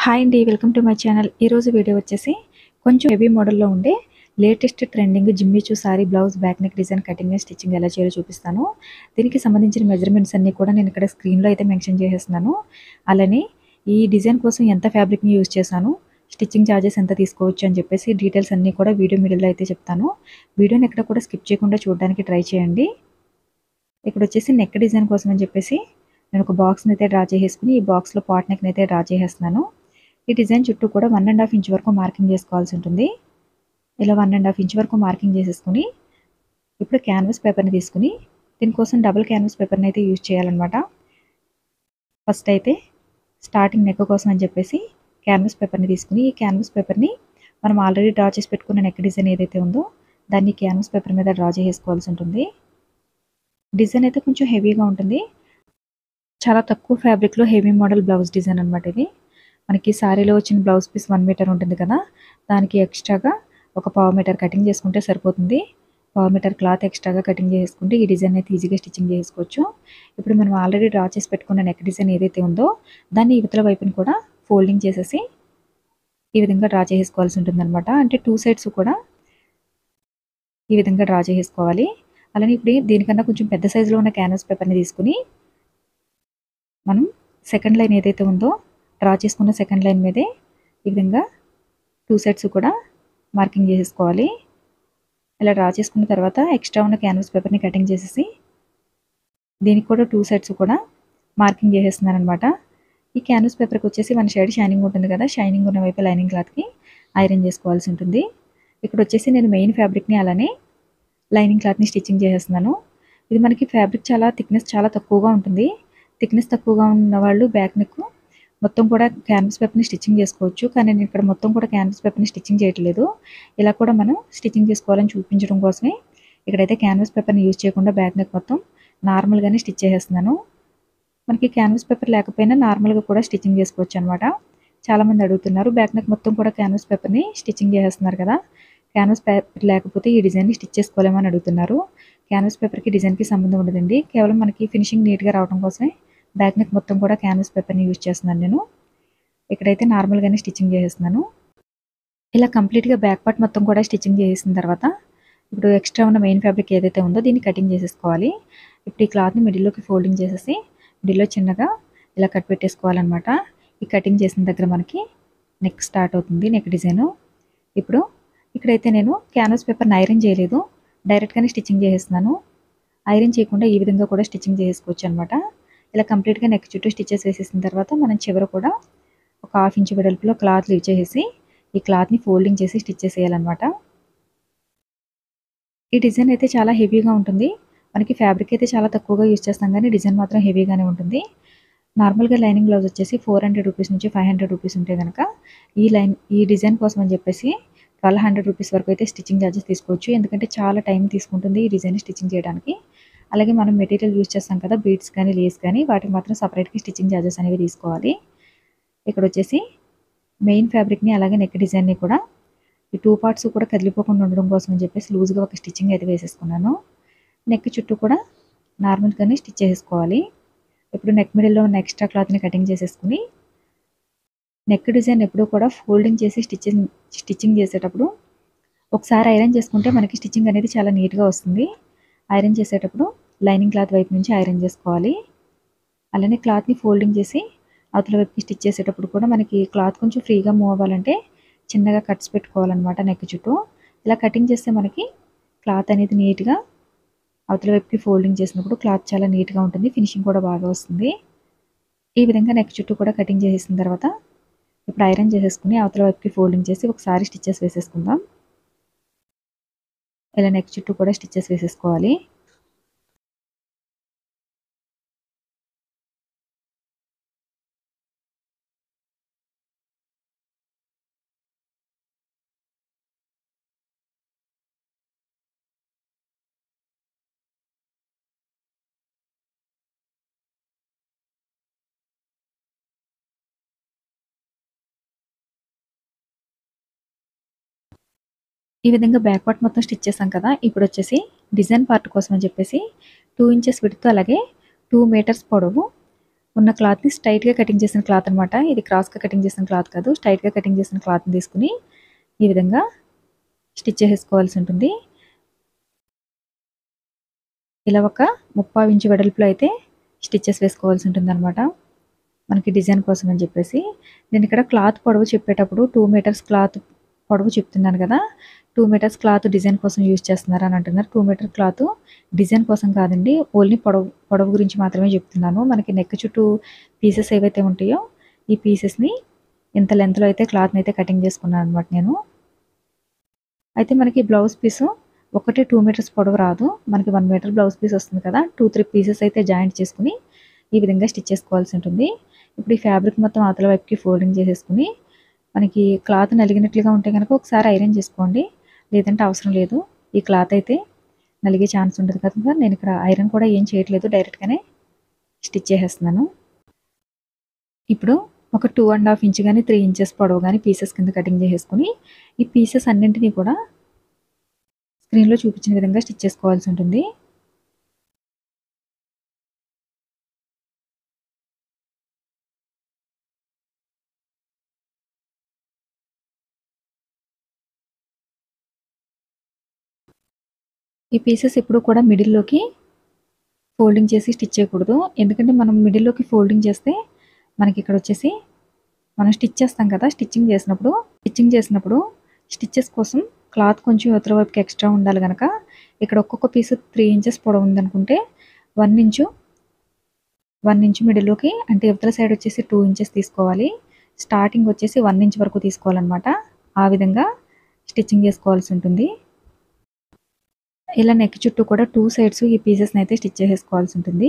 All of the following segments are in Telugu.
హాయ్ అండి, వెల్కమ్ టు మై ఛానల్. ఈరోజు వీడియో వచ్చేసి కొంచెం హెవీ మోడల్లో ఉండే latest trending Jimmy Choo sorry blouse back neck design cutting and stitching ఎలా చేయాలో చూపిస్తాను. దీనికి సంబంధించిన మెజర్మెంట్స్ అన్నీ కూడా నేను ఇక్కడ స్క్రీన్లో అయితే మెన్షన్ చేసేస్తున్నాను. అలానే ఈ డిజైన్ కోసం ఎంత ఫ్యాబ్రిక్ని యూజ్ చేశాను, స్టిచ్చింగ్ ఛార్జెస్ ఎంత తీసుకోవచ్చు అని చెప్పేసి డీటెయిల్స్ అన్నీ కూడా వీడియో మిడిల్లో అయితే చెప్తాను. వీడియోని ఎక్కడ కూడా స్కిప్ చేయకుండా చూడడానికి ట్రై చేయండి. ఇక్కడ వచ్చేసి నెక్ డిజైన్ కోసం అని చెప్పేసి నేను ఒక బాక్స్ని అయితే డ్రా చేసేసుకుని ఈ బాక్స్లో పాట్ నెక్ని అయితే డ్రా చేసేస్తున్నాను. ఈ డిజైన్ చుట్టూ కూడా 1.5 ఇంచ్ వరకు మార్కింగ్ చేసుకోవాల్సి ఉంటుంది. ఇలా 1.5 ఇంచ్ వరకు మార్కింగ్ చేసేసుకుని ఇప్పుడు క్యాన్వాస్ పేపర్ని తీసుకుని దీనికోసం డబుల్ క్యాన్వాస్ పేపర్ని అయితే యూజ్ చేయాలన్నమాట. ఫస్ట్ అయితే స్టార్టింగ్ నెక్ కోసం అని చెప్పేసి క్యాన్వాస్ పేపర్ని తీసుకుని ఈ క్యాన్వాస్ పేపర్ని మనం ఆల్రెడీ డ్రా చేసి పెట్టుకున్న నెక్ డిజైన్ ఏదైతే ఉందో దాన్ని క్యాన్వాస్ పేపర్ మీద డ్రా చేసుకోవాల్సి ఉంటుంది. డిజైన్ అయితే కొంచెం హెవీగా ఉంటుంది. చాలా తక్కువ ఫ్యాబ్రిక్లో హెవీ మోడల్ బ్లౌజ్ డిజైన్ అనమాట ఇది. మనకి శారీలో వచ్చిన బ్లౌజ్ పీస్ 1 మీటర్ ఉంటుంది కదా, దానికి ఎక్స్ట్రాగా ఒక 1/4 మీటర్ కటింగ్ చేసుకుంటే సరిపోతుంది. 1/4 మీటర్ క్లాత్ ఎక్స్ట్రాగా కటింగ్ చేసుకుంటే ఈ డిజైన్ అయితే ఈజీగా స్టిచ్చింగ్ చేసుకోవచ్చు. ఇప్పుడు మనం ఆల్రెడీ డ్రా చేసి పెట్టుకున్న నెక్ డిజైన్ ఏదైతే ఉందో దాన్ని ఇవతల వైపుని కూడా ఫోల్డింగ్ చేసేసి ఈ విధంగా డ్రా చేసుకోవాల్సి ఉంటుందన్నమాట. అంటే 2 సైడ్స్ కూడా ఈ విధంగా డ్రా చేసుకోవాలి. అలానే ఇప్పుడు దీనికన్నా కొంచెం పెద్ద సైజులో ఉన్న క్యాన్వాస్ పేపర్ని తీసుకుని మనం సెకండ్ లైన్ ఏదైతే ఉందో డ్రా చేసుకున్న సెకండ్ లైన్ మీదే ఈ విధంగా 2 సైడ్స్ కూడా మార్కింగ్ చేసేసుకోవాలి. ఇలా డ్రా చేసుకున్న తర్వాత ఎక్స్ట్రా ఉన్న క్యాన్వాస్ పేపర్ని కటింగ్ చేసేసి దీనికి కూడా 2 సైడ్స్ కూడా మార్కింగ్ చేసేస్తున్నాను అనమాట. ఈ క్యాన్వాస్ పేపర్కి వచ్చేసి 1 సైడ్ షైనింగ్ ఉంటుంది కదా, షైనింగ్ ఉన్న వైపు లైనింగ్ క్లాత్కి ఐరన్ చేసుకోవాల్సి ఉంటుంది. ఇక్కడ వచ్చేసి నేను మెయిన్ ఫ్యాబ్రిక్ని అలానే లైనింగ్ క్లాత్ని స్టిచ్చింగ్ చేసేస్తున్నాను. ఇది మనకి ఫ్యాబ్రిక్ చాలా థిక్నెస్ చాలా తక్కువగా ఉంటుంది. థిక్నెస్ తక్కువగా ఉన్న వాళ్ళు బ్యాక్ నెక్ మొత్తం కూడా క్యాన్వాస్ పేపర్ని స్టిచ్చింగ్ చేసుకోవచ్చు. కానీ నేను ఇక్కడ మొత్తం కూడా క్యాన్వాస్ పేపర్ని స్టిచ్చింగ్ చేయట్లేదు. ఇలా కూడా మనం స్టిచ్చింగ్ చేసుకోవాలని చూపించడం కోసమే ఇక్కడైతే క్యాన్వాస్ పేపర్ని యూజ్ చేయకుండా బ్యాక్ నెక్ మొత్తం నార్మల్గానే స్టిచ్ చేసేస్తున్నాను. మనకి క్యాన్వాస్ పేపర్ లేకపోయినా నార్మల్గా కూడా స్టిచ్చింగ్ చేసుకోవచ్చు అనమాట. చాలామంది అడుగుతున్నారు బ్యాక్ నెక్ మొత్తం కూడా క్యాన్వాస్ పేపర్ని స్టిచ్చింగ్ చేసేస్తున్నారు కదా, క్యాన్వాస్ పేపర్ లేకపోతే ఈ డిజైన్ని స్టిచ్ చేసుకోలేమని అడుగుతున్నారు. క్యాన్వాస్ పేపర్కి డిజైన్కి సంబంధం ఉండదండి. కేవలం మనకి ఫినిషింగ్ నీట్గా రావడం కోసమే బ్యాక్ నెక్ మొత్తం కూడా క్యాన్వాస్ పేపర్ని యూజ్ చేస్తున్నాను నేను. ఇక్కడైతే నార్మల్గానే స్టిచ్చింగ్ చేసేస్తున్నాను. ఇలా కంప్లీట్గా బ్యాక్ పార్ట్ మొత్తం కూడా స్టిచ్చింగ్ చేసేసిన తర్వాత ఇప్పుడు ఎక్స్ట్రా ఉన్న మెయిన్ ఫ్యాబ్రిక్ ఏదైతే ఉందో దీన్ని కటింగ్ చేసేసుకోవాలి. ఇప్పుడు ఈ క్లాత్ని మిడిల్లోకి ఫోల్డింగ్ చేసేసి మిడిల్లో చిన్నగా ఇలా కట్ పెట్టేసుకోవాలన్నమాట. ఈ కటింగ్ చేసిన దగ్గర మనకి నెక్ స్టార్ట్ అవుతుంది, నెక్ డిజైను. ఇప్పుడు ఇక్కడైతే నేను క్యాన్వాస్ పేపర్ని ఐరన్ చేయలేదు, డైరెక్ట్గానే స్టిచ్చింగ్ చేసేస్తున్నాను. ఐరన్ చేయకుండా ఈ విధంగా కూడా స్టిచ్చింగ్ చేసుకోవచ్చు అనమాట. ఇలా కంప్లీట్గా నెక్ చుట్టూ స్టిచెస్ వేసేసిన తర్వాత మనం చివర కూడా ఒక 1/2 ఇంచ్ వెడల్పులో క్లాత్ లీవ్ చేసేసి ఈ క్లాత్ని ఫోల్డింగ్ చేసి స్టిచ్ చేసేయాలన్నమాట. ఈ డిజైన్ అయితే చాలా హెవీగా ఉంటుంది. మనకి ఫ్యాబ్రిక్ అయితే చాలా తక్కువగా యూజ్ చేస్తాం కానీ డిజైన్ మాత్రం హెవీగానే ఉంటుంది. నార్మల్గా లైనింగ్ బ్లౌజ్ వచ్చేసి 400 రూపీస్ నుంచి 500 రూపీస్ ఉంటే కనుక ఈ డిజైన్ కోసం అని చెప్పేసి 1200 రూపీస్ వరకు అయితే స్టిచ్చింగ్ ఛార్జెస్ తీసుకోవచ్చు. ఎందుకంటే చాలా టైం తీసుకుంటుంది ఈ డిజైన్ స్టిచ్చింగ్ చేయడానికి. అలాగే మనం మెటీరియల్ యూజ్ చేస్తాం కదా, బీడ్స్ కానీ లేస్ కానీ, వాటికి మాత్రం సపరేట్గా స్టిచ్చింగ్ ఛార్జెస్ అనేవి తీసుకోవాలి. ఇక్కడ వచ్చేసి మెయిన్ ఫ్యాబ్రిక్ని అలాగే నెక్ డిజైన్ని కూడా ఈ 2 పార్ట్స్ కూడా కదిలిపోకుండా ఉండడం కోసం అని చెప్పేసి లూజ్గా ఒక స్టిచ్చింగ్ అయితే వేసేసుకున్నాను. నెక్ చుట్టూ కూడా నార్మల్గానే స్టిచ్ చేసుకోవాలి. ఇప్పుడు నెక్ మిడిల్లో ఉన్న ఎక్స్ట్రా క్లాత్ని కటింగ్ చేసేసుకుని నెక్ డిజైన్ ఎప్పుడూ కూడా ఫోల్డింగ్ చేసి స్టిచ్చింగ్ చేసేటప్పుడు ఒకసారి ఐరన్ చేసుకుంటే మనకి స్టిచ్చింగ్ అనేది చాలా నీట్గా వస్తుంది. ఐరన్ చేసేటప్పుడు లైనింగ్ క్లాత్ వైపు నుంచి ఐరన్ చేసుకోవాలి. అలానే క్లాత్ని ఫోల్డింగ్ చేసి అవతల వైపుకి స్టిచ్ చేసేటప్పుడు కూడా మనకి క్లాత్ కొంచెం ఫ్రీగా మూవ్ అవ్వాలంటే చిన్నగా కట్స్ పెట్టుకోవాలన్నమాట నెక్ చుట్టూ. ఇలా కటింగ్ చేస్తే మనకి క్లాత్ అనేది నీట్గా అవతల వైపుకి ఫోల్డింగ్ చేసినప్పుడు క్లాత్ చాలా నీట్గా ఉంటుంది, ఫినిషింగ్ కూడా బాగా వస్తుంది. ఈ విధంగా నెక్ చుట్టూ కూడా కటింగ్ చేసేసిన తర్వాత ఇప్పుడు ఐరన్ చేసేసుకుని అవతల వైపుకి ఫోల్డింగ్ చేసి ఒకసారి స్టిచ్చెస్ వేసేసుకుందాం. ఇలా నెక్ చుట్టూ కూడా స్టిచ్చెస్ వేసేసుకోవాలి. ఈ విధంగా బ్యాక్ పార్ట్ మొత్తం స్టిచ్ చేసాం కదా, ఇప్పుడు వచ్చేసి డిజైన్ పార్ట్ కోసం అని చెప్పేసి 2 ఇంచెస్ విడ్త్ అలాగే 2 మీటర్స్ పొడవు ఉన్న క్లాత్ని స్ట్రైట్గా కటింగ్ చేసిన క్లాత్ అనమాట. ఇది క్రాస్గా కటింగ్ చేసిన క్లాత్ కాదు, స్ట్రైట్గా కటింగ్ చేసిన క్లాత్ని తీసుకుని ఈ విధంగా స్టిచ్ చేసేసుకోవాల్సి ఉంటుంది. ఇలా ఒక 3/4 ఇంచు వెడల్పులో అయితే స్టిచ్చెస్ వేసుకోవాల్సి ఉంటుంది అనమాట. మనకి డిజైన్ కోసం అని చెప్పేసి నేను ఇక్కడ క్లాత్ పొడవు చెప్పేటప్పుడు 2 మీటర్స్ క్లాత్ పొడవు చెప్తున్నాను కదా. 2 మీటర్స్ క్లాత్ డిజైన్ కోసం యూజ్ చేస్తున్నారు అని అంటున్నారు. 2 మీటర్ క్లాత్ డిజైన్ కోసం కాదండి, ఓన్లీ పొడవు గురించి మాత్రమే చెప్తున్నాను. మనకి నెక్ చుట్టూ పీసెస్ ఏవైతే ఉంటాయో ఈ పీసెస్ని ఇంత లెంత్లో అయితే క్లాత్ని అయితే కటింగ్ చేసుకున్నాను అనమాట నేను. అయితే మనకి బ్లౌజ్ పీసు ఒకటి 2 మీటర్స్ పొడవు రాదు, మనకి 1 మీటర్ బ్లౌజ్ పీస్ వస్తుంది కదా. 2-3 పీసెస్ అయితే జాయింట్ చేసుకుని ఈ విధంగా స్టిచ్ చేసుకోవాల్సి ఉంటుంది. ఇప్పుడు ఈ ఫ్యాబ్రిక్ మొత్తం అవతల వైపుకి ఫోల్డింగ్ చేసేసుకుని మనకి క్లాత్ నలిగినట్లుగా ఉంటే కనుక ఒకసారి ఐరన్ చేసుకోండి, లేదంటే అవసరం లేదు. ఈ క్లాత్ అయితే నలిగే ఛాన్స్ ఉంటుంది కదా. నేను ఇక్కడ ఐరన్ కూడా ఏం చేయట్లేదు, డైరెక్ట్గానే స్టిచ్ చేసేస్తున్నాను. ఇప్పుడు ఒక 2.5 ఇంచ్ కానీ 3 ఇంచెస్ పొడవు కానీ పీసెస్ కింద కటింగ్ చేసేసుకుని ఈ పీసెస్ అన్నింటినీ కూడా స్క్రీన్లో చూపించిన విధంగా స్టిచ్ చేసుకోవాల్సి ఉంటుంది. ఈ పీసెస్ ఎప్పుడు కూడా మిడిల్లోకి ఫోల్డింగ్ చేసి స్టిచ్ చేయకూడదు, ఎందుకంటే మనం మిడిల్లోకి ఫోల్డింగ్ చేస్తే మనకి ఇక్కడ వచ్చేసి మనం స్టిచ్ చేస్తాం కదా. స్టిచ్చింగ్ చేసినప్పుడు స్టిచ్చెస్ కోసం క్లాత్ కొంచెం ఇవతల వైపుకి ఎక్స్ట్రా ఉండాలి కనుక ఇక్కడ ఒక్కొక్క పీసు 3 ఇంచెస్ పొడవు ఉందనుకుంటే 1 ఇంచు మిడిల్లోకి, అంటే ఇవతల సైడ్ వచ్చేసి 2 ఇంచెస్ తీసుకోవాలి. స్టార్టింగ్ వచ్చేసి 1 ఇంచ్ వరకు తీసుకోవాలన్నమాట. ఆ విధంగా స్టిచ్చింగ్ చేసుకోవాల్సి ఉంటుంది. ఇలా నెక్ చుట్టూ కూడా 2 సైడ్స్ ఈ పీసెస్ని అయితే స్టిచ్ చేసేసుకోవాల్సి ఉంటుంది.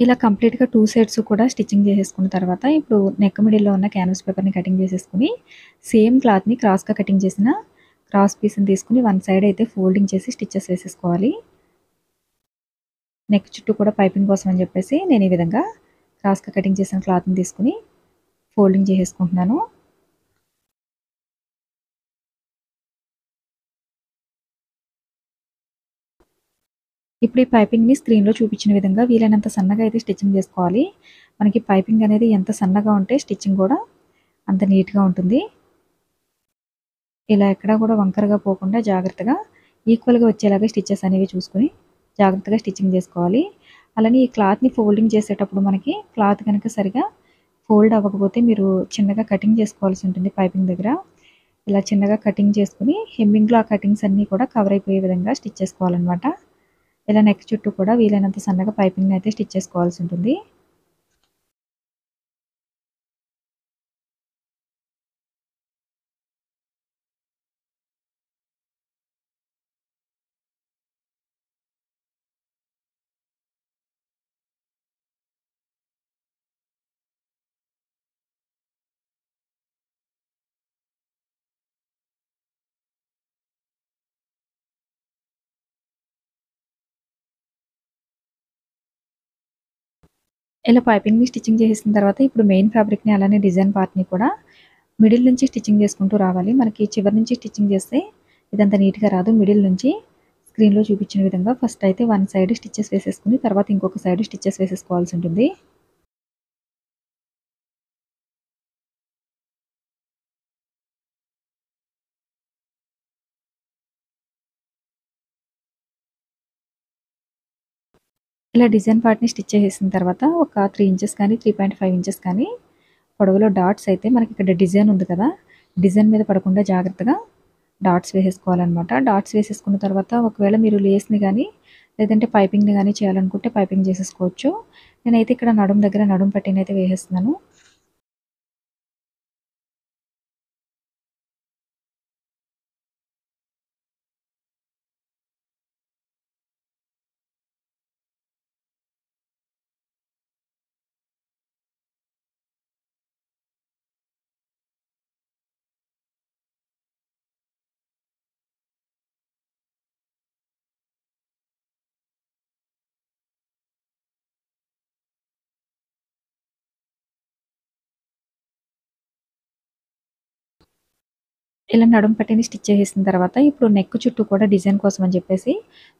ఇలా కంప్లీట్గా 2 సైడ్స్ కూడా స్టిచ్చింగ్ చేసేసుకున్న తర్వాత ఇప్పుడు నెక్ మిడిల్లో ఉన్న క్యాన్వాస్ పేపర్ని కటింగ్ చేసేసుకుని సేమ్ క్లాత్ని క్రాస్గా కటింగ్ చేసిన క్రాస్ పీస్ని తీసుకుని 1 సైడ్ అయితే ఫోల్డింగ్ చేసి స్టిచ్చెస్ వేసేసుకోవాలి. నెక్ చుట్టూ కూడా పైపింగ్ కోసం అని చెప్పేసి నేను ఈ విధంగా క్రాస్గా కటింగ్ చేసిన క్లాత్ని తీసుకుని ఫోల్డింగ్ చేసేసుకుంటున్నాను. ఇప్పుడు ఈ పైపింగ్ని స్క్రీన్లో చూపించిన విధంగా వీలైనంత సన్నగా అయితే స్టిచ్చింగ్ చేసుకోవాలి. మనకి పైపింగ్ అనేది ఎంత సన్నగా ఉంటే స్టిచ్చింగ్ కూడా అంత నీట్గా ఉంటుంది. ఇలా ఎక్కడా కూడా వంకరగా పోకుండా జాగ్రత్తగా ఈక్వల్గా వచ్చేలాగా స్టిచ్చెస్ అనేవి చూసుకుని జాగ్రత్తగా స్టిచ్చింగ్ చేసుకోవాలి. అలానే ఈ క్లాత్ని ఫోల్డింగ్ చేసేటప్పుడు మనకి క్లాత్ కనుక సరిగా ఫోల్డ్ అవ్వకపోతే మీరు చిన్నగా కటింగ్ చేసుకోవాల్సి ఉంటుంది. పైపింగ్ దగ్గర ఇలా చిన్నగా కటింగ్ చేసుకుని హెమ్మింగ్లో ఆ కటింగ్స్ అన్నీ కూడా కవర్ అయిపోయే విధంగా స్టిచ్ చేసుకోవాలన్నమాట. ఇలా నెక్ చుట్టూ కూడా వీలైనంత సన్నగా పైపింగ్ని అయితే స్టిచ్ చేసుకోవాల్సి ఉంటుంది. ఇలా పైపింగ్ని స్టిచ్చింగ్ చేసేసిన తర్వాత ఇప్పుడు మెయిన్ ఫ్యాబ్రిక్ని అలానే డిజైన్ పార్ట్ని కూడా మిడిల్ నుంచి స్టిచ్చింగ్ చేసుకుంటూ రావాలి. మనకి చివరి నుంచి స్టిచ్చింగ్ చేస్తే ఇదంతా నీట్గా రాదు. మిడిల్ నుంచి స్క్రీన్లో చూపించిన విధంగా ఫస్ట్ అయితే 1 సైడ్ స్టిచ్చెస్ వేసేసుకుని తర్వాత ఇంకొక సైడ్ స్టిచ్చెస్ వేసేసుకోవాల్సి ఉంటుంది. ఇలా డిజైన్ పార్ట్ని స్టిచ్ చేసేసిన తర్వాత ఒక 3 ఇంచెస్ కానీ 3.5 ఇంచెస్ కానీ పొడవులో డాట్స్ అయితే మనకి ఇక్కడ డిజైన్ ఉంది కదా, డిజైన్ మీద పడకుండా జాగ్రత్తగా డాట్స్ వేసేసుకోవాలన్నమాట. డాట్స్ వేసేసుకున్న తర్వాత ఒకవేళ మీరు లేస్ని కానీ లేదంటే పైపింగ్‌ని గాని చేయాలనుకుంటే పైపింగ్ చేసేసుకోవచ్చు. నేనైతే ఇక్కడ నడుము దగ్గర నడుము పట్టీనైతే వేసేస్తున్నాను. ఇలా నడుము పట్టీని స్టిచ్ చేసేసిన తర్వాత ఇప్పుడు నెక్ చుట్టూ కూడా డిజైన్ కోసం అని చెప్పేసి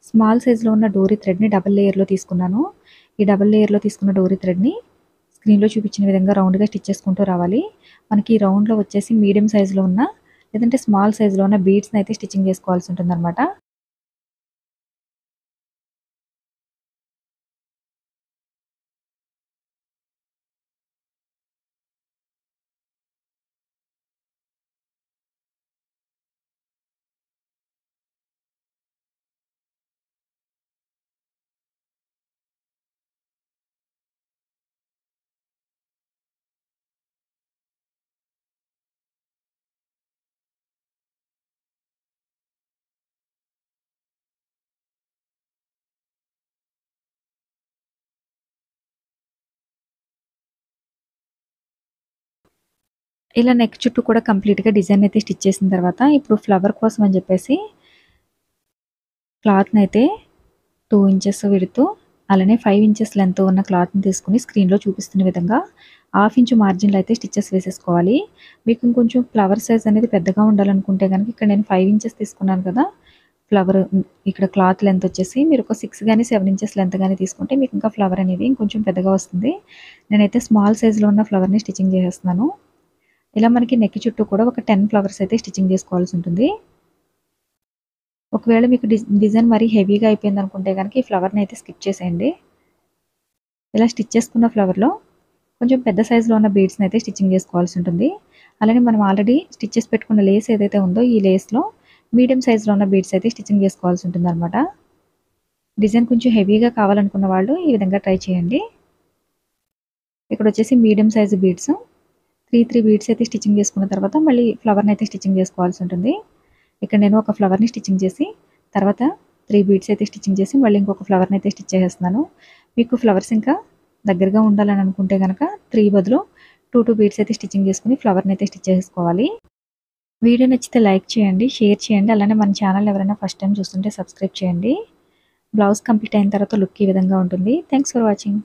స్మాల్ సైజ్‌లో ఉన్న డోరీ థ్రెడ్‌ని డబుల్ లేయర్‌లో తీసుకున్నాను. ఈ డబుల్ లేయర్‌లో తీసుకున్న డోరీ థ్రెడ్‌ని స్క్రీన్‌లో చూపించిన విధంగా రౌండ్‌గా స్టిచ్ చేసుకుంటూ రావాలి. మనకి ఈ రౌండ్‌లో వచ్చేసి మీడియం సైజ్‌లో ఉన్న లేదంటే స్మాల్ సైజ్‌లో ఉన్న బీడ్స్‌ని అయితే స్టిచ్చింగ్ చేసుకోవాల్సి ఉంటుందన్నమాట. ఇలా నెక్ చుట్టూ కూడా కంప్లీట్‌గా డిజైన్ అయితే స్టిచ్ చేసిన తర్వాత ఇప్పుడు ఫ్లవర్ కోసం అని చెప్పేసి క్లాత్‌నైతే 2 ఇంచెస్ విడ్త్ అలానే 5 ఇంచెస్ లెంత్ ఉన్న క్లాత్‌ని తీసుకొని స్క్రీన్‌లో చూపిస్తున్న విధంగా హాఫ్ ఇంచ్ మార్జిన్‌లో అయితే స్టిచెస్ వేసేసుకోవాలి. మీకు ఇంకొంచెం ఫ్లవర్ సైజ్ అనేది పెద్దగా ఉండాలనుకుంటే గనుక ఇక్కడ నేను 5 ఇంచెస్ తీసుకున్నాను కదా! ఫ్లవర్ ఇక్కడ క్లాత్ లెంత్ వచ్చేసి మీరు ఒక 6 గాని 7 ఇంచెస్ లెంత్ గాని తీసుకుంటే మీకు ఇంకా ఫ్లవర్ అనేది ఇంకొంచెం పెద్దగా వస్తుంది. నేనైతే స్మాల్ సైజ్‌లో ఉన్న ఫ్లవర్‌ని స్టిచ్చింగ్ చేసేస్తున్నాను. ఇలా మనకి నెక్ చుట్టూ కూడా ఒక 10 ఫ్లవర్స్ అయితే స్టిచ్చింగ్ చేసుకోవాల్సి ఉంటుంది. ఒకవేళ మీకు డిజైన్ మరీ హెవీగా అయిపోయిందనుకుంటే గనక ఈ ఫ్లవర్‌ని అయితే స్కిప్ చేసేయండి. ఇలా స్టిచ్ చేసుకున్న ఫ్లవర్‌లో కొంచెం పెద్ద సైజులో ఉన్న బీడ్స్‌ని అయితే స్టిచ్చింగ్ చేసుకోవాల్సి ఉంటుంది. అలానే మనం ఆల్రెడీ స్టిచ్ చేసి పెట్టుకున్న లేస్ ఏదైతే ఉందో ఈ లేస్‌లో మీడియం సైజులో ఉన్న బీడ్స్ అయితే స్టిచ్చింగ్ చేసుకోవాల్సి ఉంటుందన్నమాట. డిజైన్ కొంచెం హెవీగా కావాలనుకున్న వాళ్ళు ఈ విధంగా ట్రై చేయండి. ఇక్కడొచ్చేసి మీడియం సైజ్ బీడ్స్ 3 బీడ్స్ అయితే స్టిచ్చింగ్ చేసుకున్న తర్వాత మళ్ళీ ఫ్లవర్‌ని అయితే స్టిచ్చింగ్ చేసుకోవాల్సి ఉంటుంది. ఇక్కడ నేను ఒక ఫ్లవర్‌ని స్టిచ్చింగ్ చేసి తర్వాత 3 బీడ్స్ అయితే స్టిచ్చింగ్ చేసి మళ్ళీ ఇంకొక ఫ్లవర్‌ని అయితే స్టిచ్ చేసేస్తున్నాను. మీకు ఫ్లవర్స్ ఇంకా దగ్గరగా ఉండాలని అనుకుంటే గనక 3 బదులు 2 బీడ్స్ అయితే స్టిచ్చింగ్ చేసుకొని ఫ్లవర్‌ని అయితే స్టిచ్ చేసేసుకోవాలి. వీడియో నచ్చితే లైక్ చేయండి, షేర్ చేయండి. అలానే మన ఛానల్ ఎవరైనా ఫస్ట్ టైం చూస్తుంటే సబ్స్క్రైబ్ చేయండి. బ్లౌజ్ కంప్లీట్ అయిన తర్వాత లుక్ ఈ విధంగా ఉంటుంది. Thanks for watching.